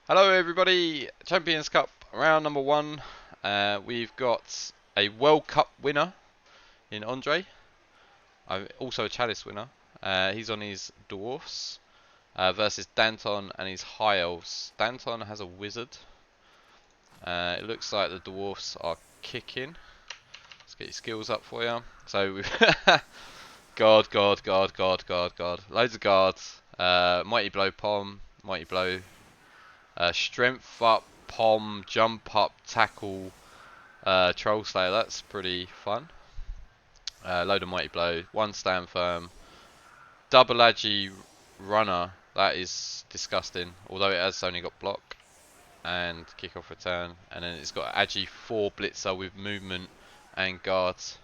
Hello everybody, Champions Cup round number 1. We've got a World Cup winner in Andriy, also a Chalice winner. He's on his Dorfs versus Danton and his High Elves. Danton has a wizard. It looks like the Dwarfs are kicking. Let's get your skills up for you. So we've God. Loads of guards. Mighty Blow Pom, Mighty Blow. Strength up, pom, jump up, tackle, troll slayer. That's pretty fun. Load of mighty blow, one stand firm, double agi runner. That is disgusting. Although it has only got block and kick off return, and then it's got agi 4 blitzer with movement and guards.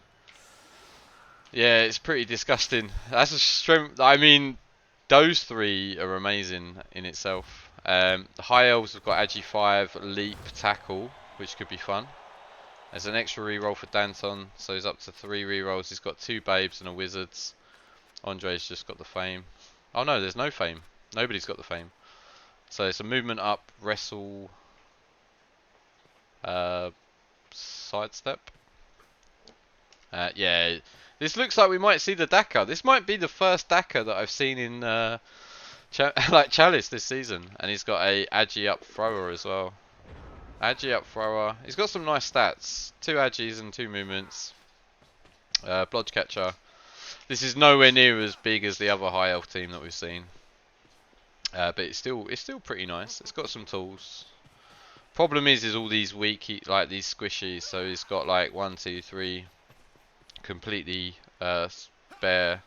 Yeah, it's pretty disgusting. That's a strength. I mean, those three are amazing in itself. The High Elves have got Agi 5, Leap, Tackle, which could be fun. There's an extra reroll for Danton, so he's up to 3 rerolls. He's got 2 Babes and a Wizards. Andrey's just got the Fame. Oh no, there's no Fame. Nobody's got the Fame. So it's a movement up, Wrestle, Sidestep. Yeah, this looks like we might see the Dakar. This might be the first Dakar that I've seen in like Chalice this season, and he's got a Agi up thrower as well. Agi up thrower. He's got some nice stats. 2 Agis and 2 movements. Blodge catcher. This is nowhere near as big as the other high elf team that we've seen, but it's still pretty nice. It's got some tools. Problem is all these weak, like these squishies. So he's got like 1, 2, 3 completely spare.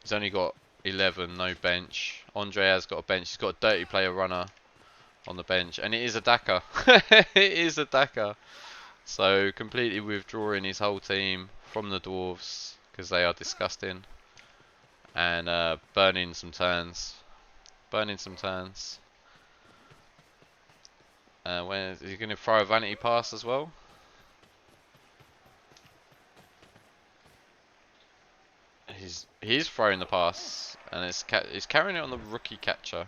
He's only got 11, no bench. Andriy has got a bench. He's got a dirty player runner on the bench, and it is a Dakar. It is a Dakar. So completely withdrawing his whole team from the dwarves because they are disgusting, and burning some turns. Burning some turns. When is he going to throw a vanity pass as well? He's throwing the pass, and he's carrying it on the rookie catcher.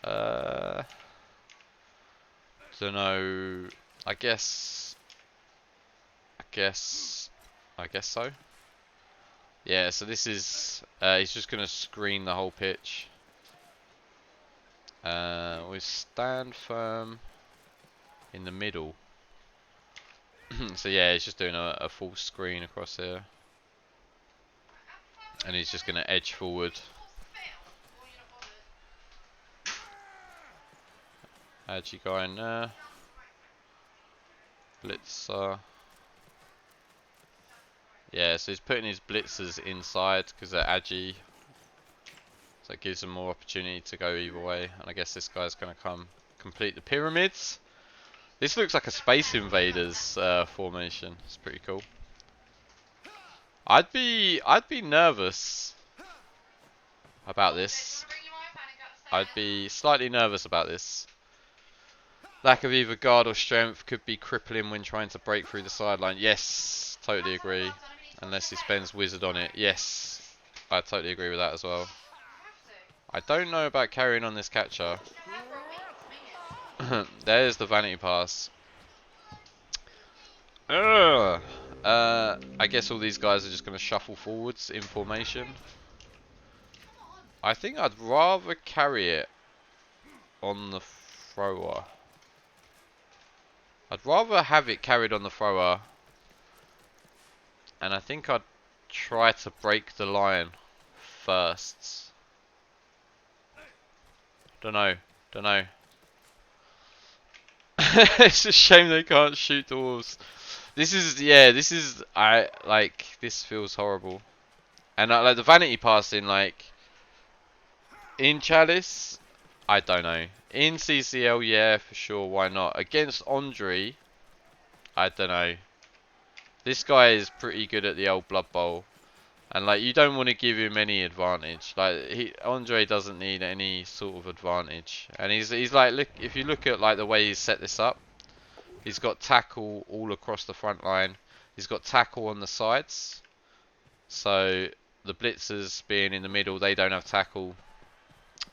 Don't know. I guess so. Yeah. So this is he's just gonna screen the whole pitch. We stand firm in the middle. So yeah, he's just doing a full screen across here, and he's just gonna edge forward. Agi guy in there. Blitzer. Yeah, so he's putting his blitzers inside because they're Agi. So it gives him more opportunity to go either way. And I guess this guy's going to come complete the pyramids. This looks like a Space Invaders formation. It's pretty cool. I'd be nervous about this. I'd be slightly nervous about this. Lack of either guard or strength could be crippling when trying to break through the sideline. Yes, totally agree. Unless he spends wizard on it. Yes, I totally agree with that as well. I don't know about carrying on this catcher. There's the vanity pass. I guess all these guys are just going to shuffle forwards in formation. I think I'd rather carry it on the thrower. I'd rather have it carried on the thrower. And I think I'd try to break the line first. Don't know. It's a shame they can't shoot dwarves. This is this feels horrible. And like the vanity passing, like in Chalice, I don't know. In CCL, yeah, for sure, why not? Against Andriy, I don't know. This guy is pretty good at the old Blood Bowl. And like you don't want to give him any advantage. Like Andriy doesn't need any sort of advantage. And he's like, look, if you look at like the way he's set this up, he's got tackle all across the front line. He's got tackle on the sides. So the blitzers being in the middle, they don't have tackle.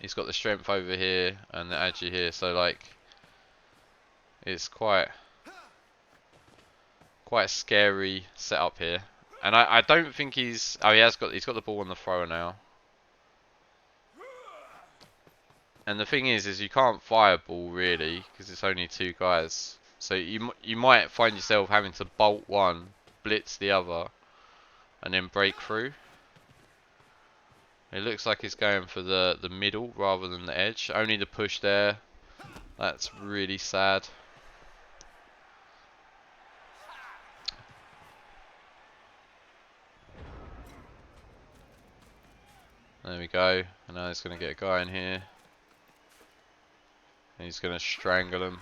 He's got the strength over here and the agi here, so like it's quite a scary setup here. And I don't think he's he's got the ball on the thrower now. And the thing is you can't fireball really because it's only two guys. So you might find yourself having to bolt one, blitz the other, and then break through. It looks like he's going for the middle rather than the edge. Only the push there. That's really sad. There we go. And now he's going to get a guy in here. And he's going to strangle him.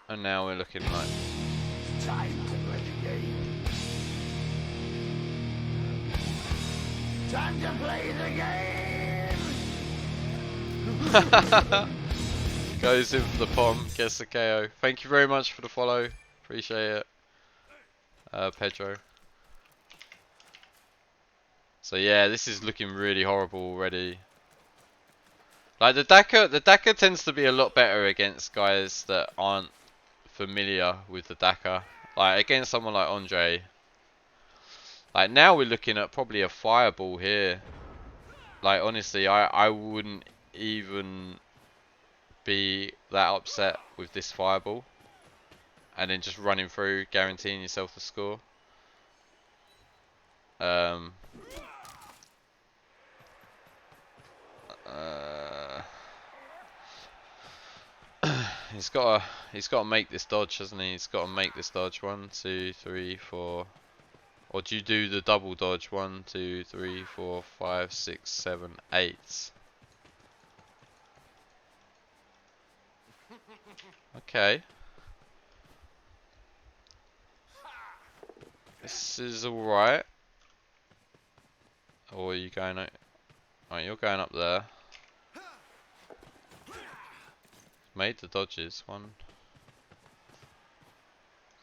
And now we're looking like... Time to play the game. Time to play the game. Goes in for the pom, gets the KO. Thank you very much for the follow. Appreciate it. Pedro. So yeah, this is looking really horrible already. Like the Daka tends to be a lot better against guys that aren't familiar with the Daka. Like against someone like Andriy. Like now we're looking at probably a fireball here. Like honestly, I wouldn't even be that upset with this fireball. And then just running through, guaranteeing yourself the score. He's got to make this dodge, hasn't he? He's got to make this dodge. 1, 2, 3, 4. Or do you do the double dodge? 1, 2, 3, 4, 5, 6, 7, 8. Okay. This is alright. Or are you going out? Alright, you're going up there. Made the dodges. 1.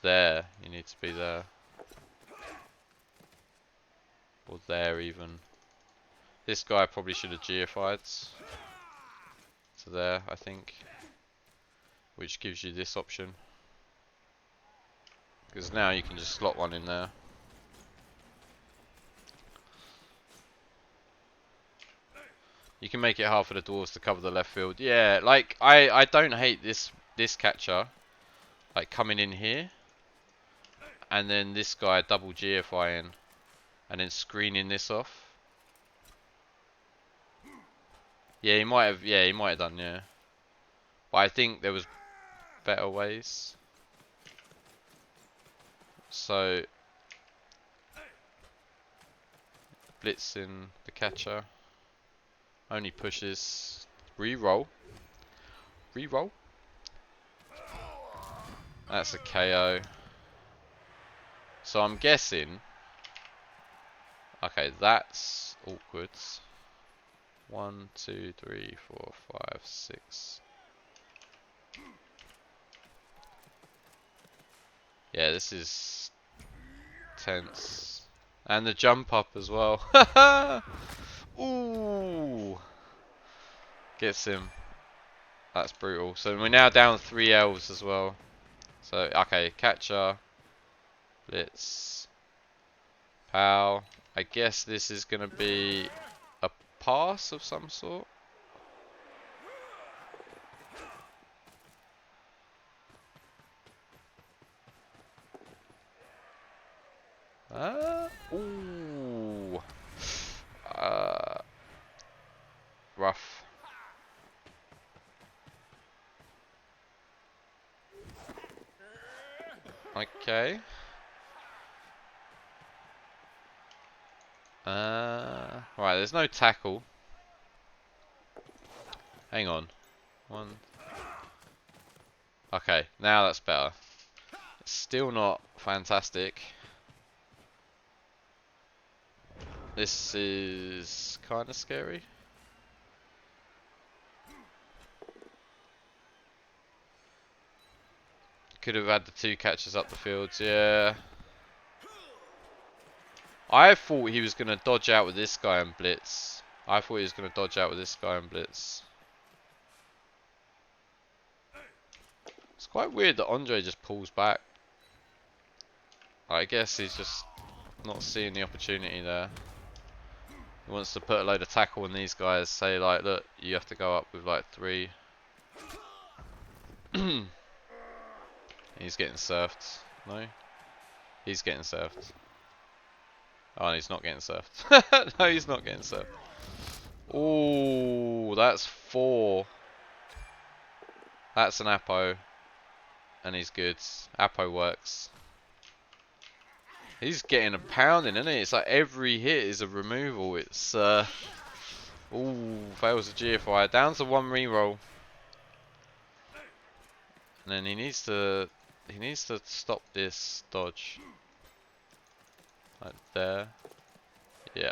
There. You need to be there. Or there even. This guy probably should have GFI'd. To there, I think. Which gives you this option. Because now you can just slot one in there. You can make it hard for the Dwarves to cover the left field. Yeah, like I don't hate this catcher. Like coming in here. And then this guy double GFIing. And then screening this off. Yeah, he might have done, yeah. But I think there was better ways. So blitzing the catcher. Only pushes. Reroll. Reroll. That's a KO. So I'm guessing. Okay, that's awkward. 1, 2, 3, 4, 5, 6. Yeah, this is tense. And the jump up as well. Ooh. Gets him. That's brutal. So we're now down 3 L's as well. So, okay, catcher. Blitz. Pow. I guess this is going to be a pass of some sort. Ooh. Rough. Okay. Right, there's no tackle. Hang on. 1. Okay, now that's better. It's still not fantastic. This is kind of scary. Could have had the 2 catches up the fields, yeah. I thought he was going to dodge out with this guy and blitz. I thought he was going to dodge out with this guy and blitz. It's quite weird that Andriy just pulls back. I guess he's just not seeing the opportunity there. He wants to put a load of tackle on these guys. Say like, look, you have to go up with like 3. He's getting surfed. No? He's getting surfed. Oh, he's not getting surfed. No, he's not getting surfed. Ooh, that's 4. That's an Apo. And he's good. Apo works. He's getting a pounding, isn't he? It's like every hit is a removal. It's ooh, fails the GFI. Down to 1 reroll. And then he needs to stop this dodge. Like there. Yeah.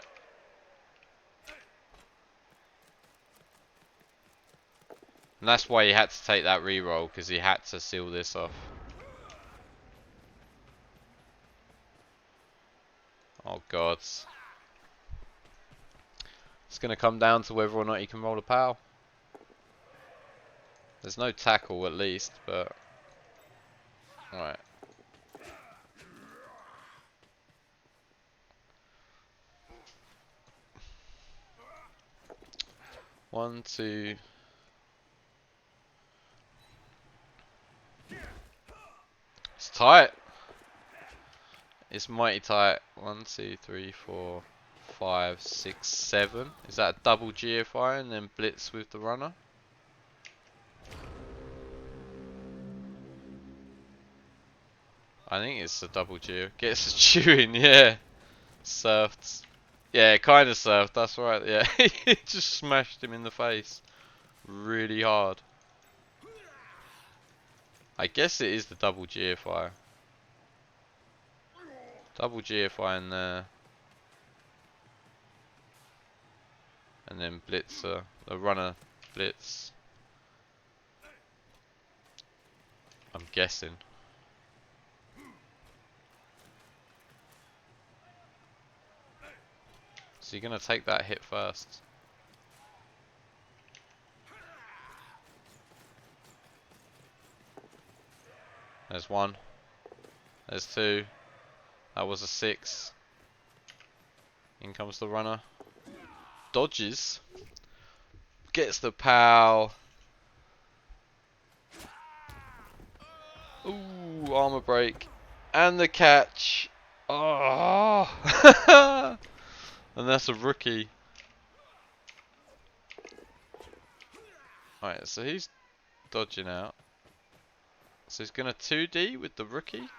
And that's why he had to take that reroll, because he had to seal this off. Oh god. It's going to come down to whether or not he can roll a POW. There's no tackle at least, but... Alright. One, two... It's tight. It's mighty tight. 1, 2, 3, 4, 5, 6, 7. Is that a double GFI and then blitz with the runner? I think it's a double GFI. Gets a chewing, yeah. Surfed. Yeah, kind of surfed, that's right, yeah. He just smashed him in the face. Really hard. I guess it is the double GFI. Double GFI in there. And then blitzer. The runner blitz. I'm guessing. So you're going to take that hit first. There's 1. There's 2. That was a 6. In comes the runner. Dodges. Gets the POW. Ooh, armor break. And the catch. Oh. And that's a rookie. Alright, so he's dodging out. So he's going to 2D with the rookie.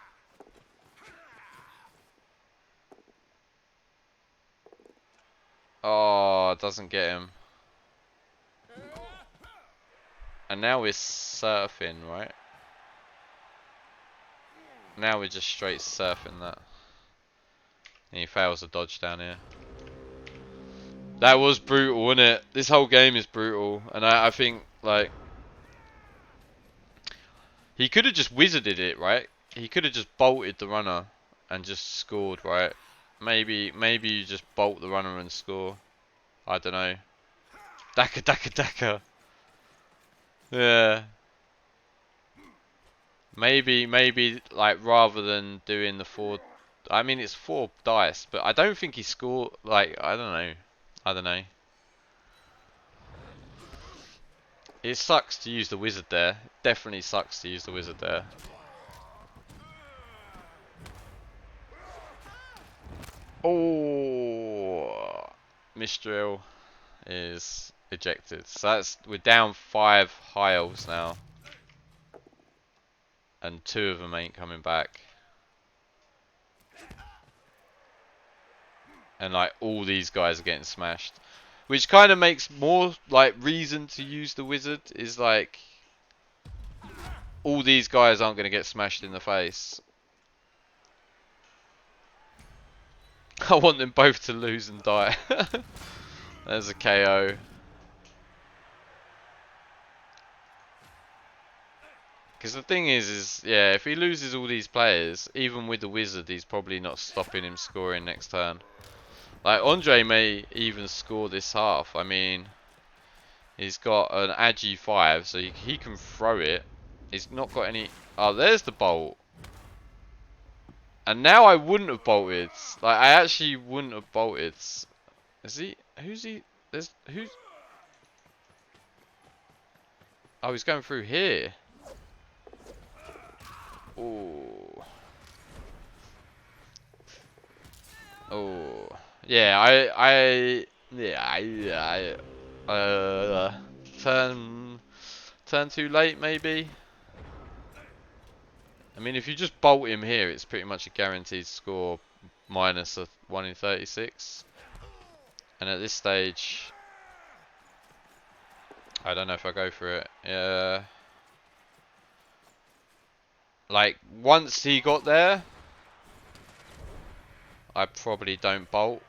Oh, doesn't get him. And now we're surfing, right? Now we're just straight surfing that. And he fails a dodge down here. That was brutal, wasn't it? This whole game is brutal. And I think, like... He could have just wizarded it, right? He could have just bolted the runner and just scored, right? Maybe you just bolt the runner and score. I don't know. Daka, daka, daka. Yeah. Maybe like rather than doing the 4, I mean it's 4 dice, but I don't think he scored. Like I don't know. It sucks to use the wizard there. It definitely sucks to use the wizard there. Oh, Mistral is ejected. So we're down 5 high elves now. And 2 of them ain't coming back. And like all these guys are getting smashed. Which kind of makes more like reason to use the wizard, is like all these guys aren't going to get smashed in the face. I want them both to lose and die. There's a KO. Because the thing is yeah, if he loses all these players, even with the wizard, he's probably not stopping him scoring next turn. Like Andriy may even score this half. I mean, he's got an Agi 5, so he can throw it. He's not got any. Oh, there's the bolt. And now I wouldn't have bolted. Like I actually wouldn't have bolted. Is he? Who's he? There's who's? Oh, he's going through here. Oh. Oh. Yeah, yeah, turn too late maybe. I mean, if you just bolt him here, it's pretty much a guaranteed score minus a 1 in 36. And at this stage, I don't know if I go for it. Yeah. Like, once he got there, I probably don't bolt.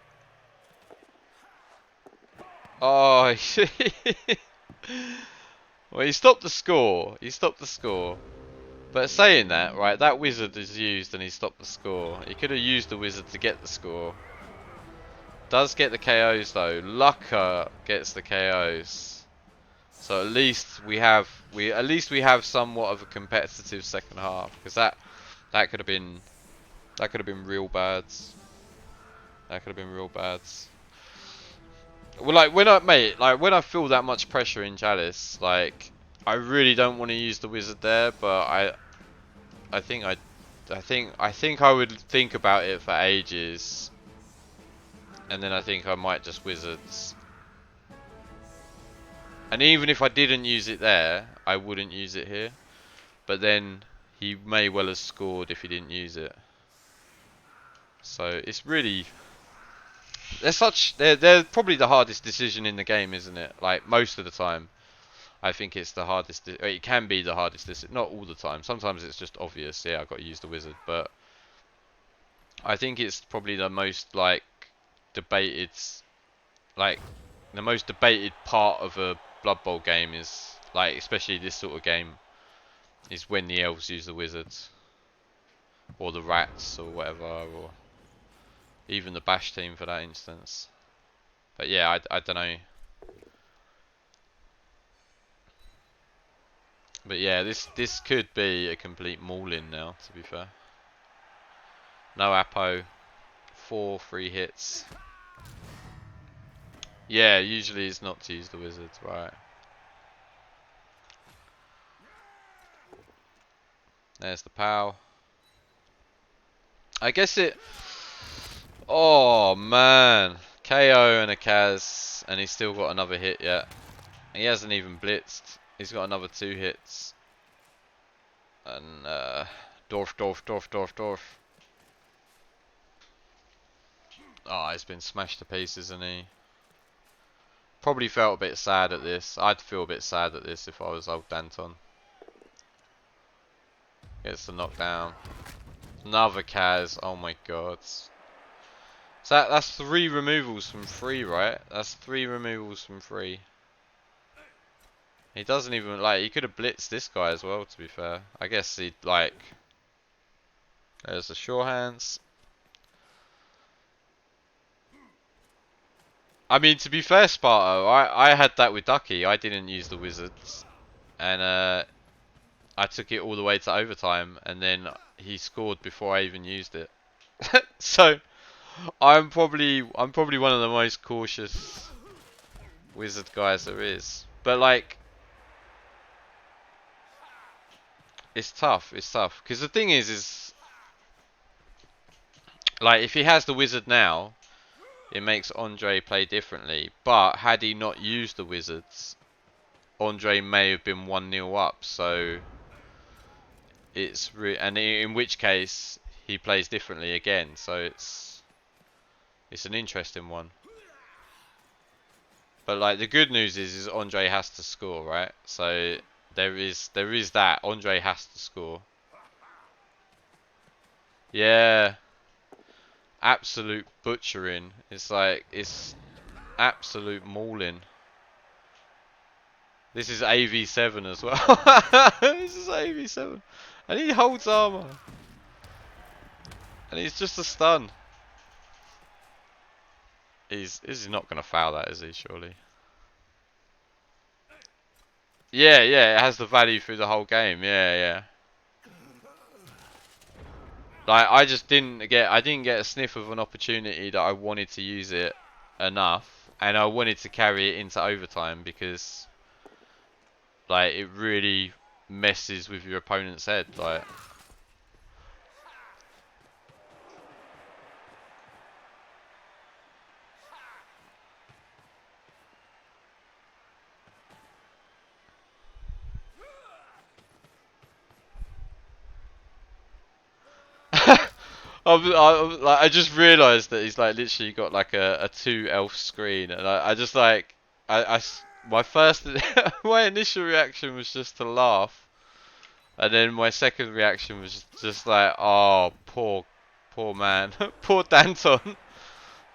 Oh, well, he stopped the score. He stopped the score. But saying that, right, that wizard is used and he stopped the score. He could have used the wizard to get the score. Does get the KOs though. Lucca gets the KOs. So at least we have somewhat of a competitive second half, because that could have been real bad. That could have been real bad. Well, like when I feel that much pressure in Chalice, like I really don't want to use the wizard there, but I think I would think about it for ages, and then I think I might just wizards. And even if I didn't use it there, I wouldn't use it here. But then he may well have scored if he didn't use it. So it's really they're probably the hardest decision in the game, isn't it? Like most of the time, I think it's the hardest. It can be the hardest decision. Not all the time. Sometimes it's just obvious. Yeah, I've got to use the wizard. But I think it's probably the most debated, like the most debated part of a Blood Bowl game is like, especially this sort of game, is when the elves use the wizards or the rats or whatever, or even the bash team for that instance. But yeah, I don't know. But yeah, this could be a complete mauling now, to be fair. No Apo, 4 free hits. Yeah, usually it's not to use the wizards, right? There's the POW. I guess it... Oh man, KO and a Kaz, and he's still got another hit yet. He hasn't even blitzed. He's got another 2 hits. And Dorf. Oh, he's been smashed to pieces, isn't he? Probably felt a bit sad at this. I'd feel a bit sad at this if I was old Danton. Gets the knockdown. Another Kaz. Oh my god. So that's 3 removals from 3, right? That's 3 removals from 3. He doesn't even, like, he could have blitzed this guy as well, to be fair. I guess he'd, like... There's the sure hands. I mean, to be fair, Sparta, I had that with Ducky. I didn't use the wizards. And, I took it all the way to overtime, and then he scored before I even used it. So, I'm probably one of the most cautious wizard guys there is. But, like... It's tough, because the thing is like, if he has the wizard now, it makes Andriy play differently. But had he not used the wizards, Andriy may have been 1-0 up. So it's and in which case he plays differently again. So it's an interesting one. But like the good news is Andriy has to score, right? So there is that Andriy has to score. Yeah. Absolute butchering. It's like, it's absolute mauling. This is AV7 as well. This is AV7. And he holds armor. And he's just a stun. Is he not going to foul that, is he, surely? Yeah, yeah, it has the value through the whole game. Yeah, yeah. Like, I didn't get a sniff of an opportunity that I wanted to use it enough. And I wanted to carry it into overtime because, like, it really messes with your opponent's head. Like, I just realised that he's like literally got like a 2 elf screen, and I just like my first my initial reaction was just to laugh, and then my second reaction was just like, oh, poor man, poor Danton.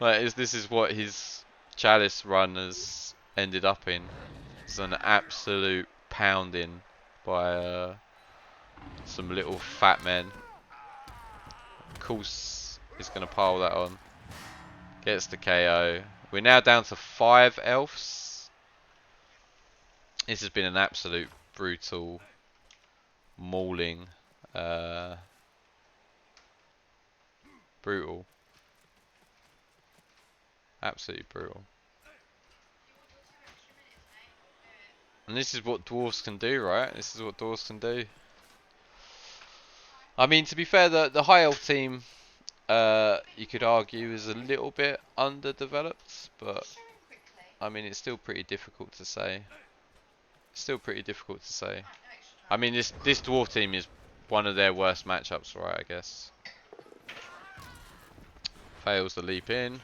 Like, this is what his Chalice run has ended up in. It's an absolute pounding by some little fat men. Of course, he's going to pile that on. Gets the KO. We're now down to 5 elves. This has been an absolute brutal mauling. Brutal. Absolutely brutal. And this is what dwarves can do, right? This is what dwarves can do. I mean, to be fair, the high elf team, you could argue, is a little bit underdeveloped, but I mean, it's still pretty difficult to say. Still pretty difficult to say. I mean, this dwarf team is one of their worst matchups, right? I guess. Fails the leap in.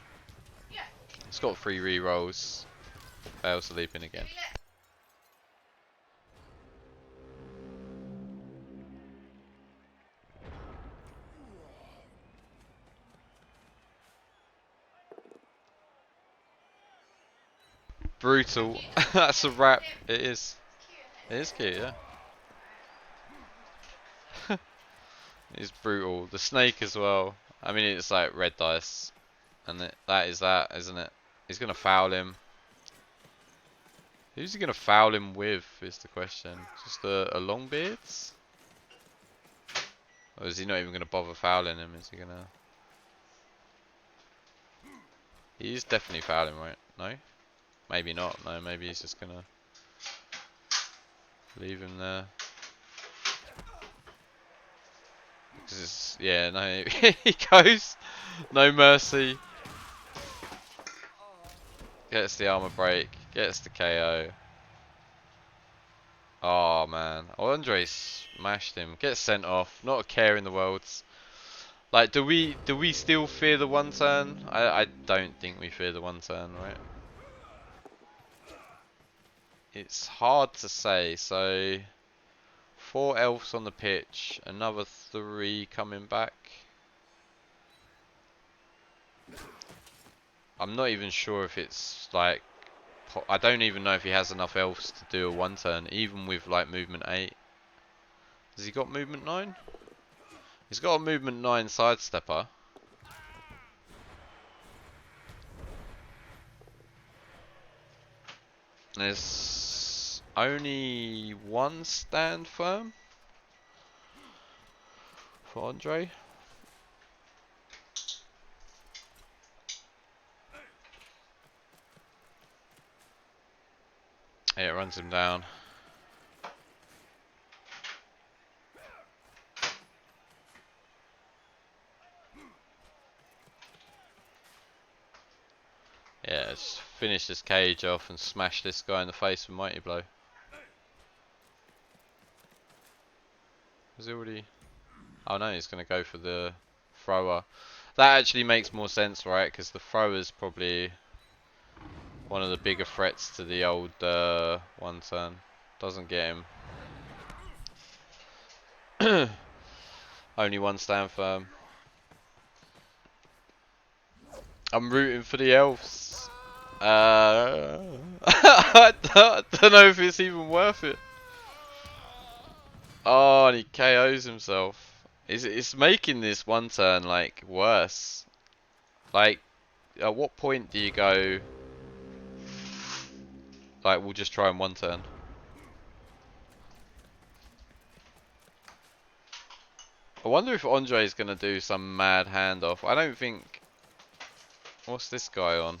It's got 3 rerolls. Fails the leap in again. Brutal. That's a wrap. It is. It is cute, yeah. It's brutal. The snake as well. I mean, it's like red dice, and that is that, isn't it? He's gonna foul him. Who's he gonna foul him with? Is the question. Just a Longbeards? Or is he not even gonna bother fouling him? Is he gonna? He's definitely fouling, right? No? Maybe not. No, maybe he's just gonna leave him there. Because it's, yeah, no, he goes. No mercy. Gets the armor break. Gets the KO. Oh man, Andriy smashed him. Gets sent off. Not a care in the world. Like, do we still fear the 1-turn? I don't think we fear the 1-turn, right? It's hard to say. So 4 elves on the pitch, another 3 coming back. I'm not even sure if it's like, I don't even know if he has enough elves to do a 1-turn, even with like movement 8. Has he got movement 9? He's got a movement 9 sidestepper. There's only 1 stand firm for Andriy. Yeah, it runs him down. Yeah, let's finish this cage off and smash this guy in the face with Mighty Blow. Is he already? Oh no, he's going to go for the thrower. That actually makes more sense, right? Because the thrower's probably one of the bigger threats to the old 1-turn. Doesn't get him. Only 1 stand firm. I'm rooting for the elves. I don't know if it's even worth it. Oh, and he KOs himself. It's making this one turn like worse. Like, at what point do you go? Like, we'll just try in one turn. I wonder if Andriy gonna do some mad handoff. I don't think. What's this guy on?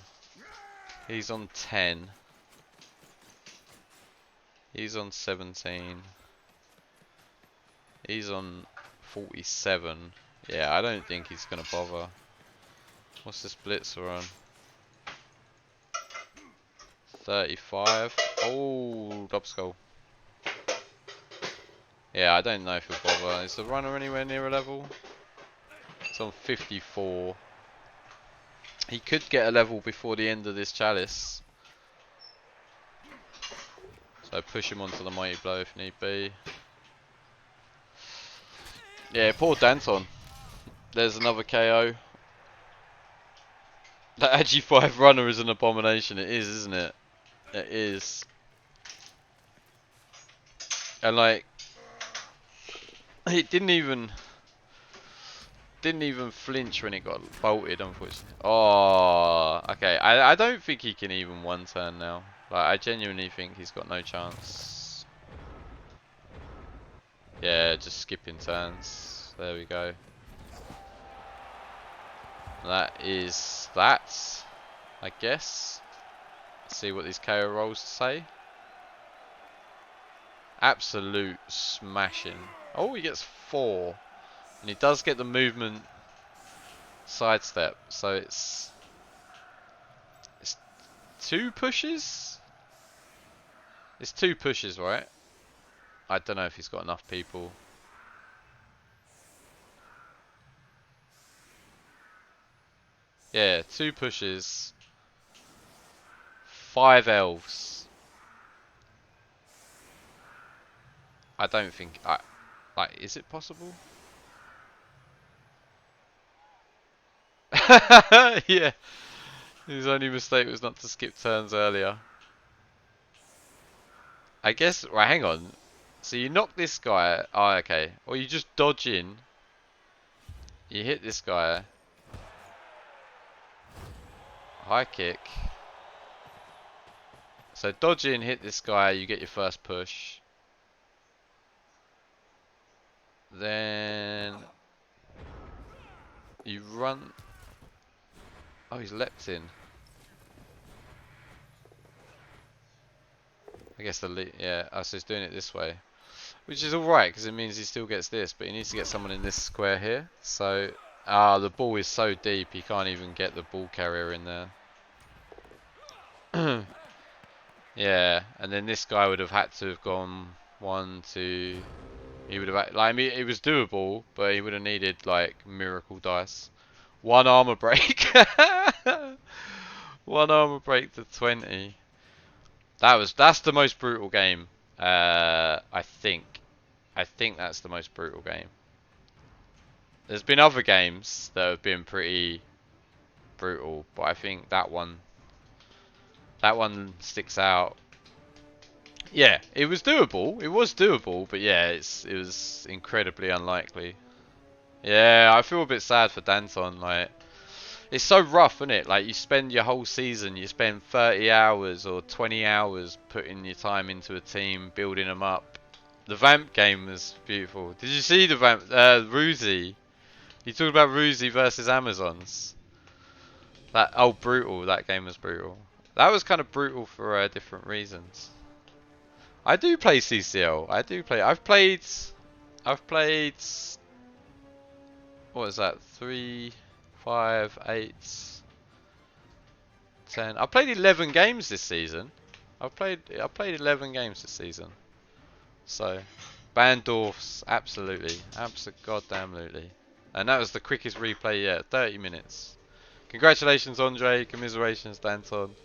He's on 10. He's on 17. He's on 47. Yeah, I don't think he's gonna bother. What's this blitzer on? 35. Oh, Dubskull. Yeah, I don't know if he'll bother. Is the runner anywhere near a level? It's on 54. He could get a level before the end of this Chalice. So push him onto the Mighty Blow if need be. Yeah, poor Danton. There's another KO. That Agi 5 runner is an abomination. It is, isn't it? It is. And like, it didn't even flinch when it got bolted, unfortunately. Oh, okay. I don't think he can even one turn now. Like, I genuinely think he's got no chance. Yeah, just skipping turns. There we go. That is that, I guess. Let's see what these KO rolls say. Absolute smashing. Oh, he gets 4. And he does get the movement sidestep. So it's 2 pushes? It's 2 pushes, right? I don't know if he's got enough people. Yeah, 2 pushes. 5 elves. I don't think like, is it possible? Yeah. His only mistake was not to skip turns earlier. I guess, right, hang on. So you knock this guy. Oh, okay. Or you just dodge in. You hit this guy. High kick. So dodge in, hit this guy, you get your first push. Then you run. Oh, he's leapt in. I guess the lead, yeah. Oh, so he's doing it this way, which is all right because it means he still gets this, but he needs to get someone in this square here. So, the ball is so deep he can't even get the ball carrier in there. Yeah, and then this guy would have had to have gone 1, 2. He would have like, I mean, it was doable, but he would have needed like miracle dice. 1 armor break. 1 armor break to 20. That's the most brutal game. I think that's the most brutal game. There's been other games that have been pretty brutal, but I think that one sticks out. Yeah, it was doable. It was doable, but yeah, it was incredibly unlikely. Yeah, I feel a bit sad for Danton. Like, it's so rough, isn't it? Like, you spend your whole season, you spend 30 hours or 20 hours putting your time into a team, building them up. The Vamp game was beautiful. Did you see the Vamp? Ruzi. You talked about Ruzi versus Amazons. Brutal. That game was brutal. That was kind of brutal for different reasons. I do play CCL. I do play. I've played. What is that? 3, 5, 8, 10. I played 11 games this season. I played 11 games this season. So, ban Dorfs, absolutely, goddamnlutely. And that was the quickest replay yet. 30 minutes. Congratulations, Andriy. Commiserations, Danton.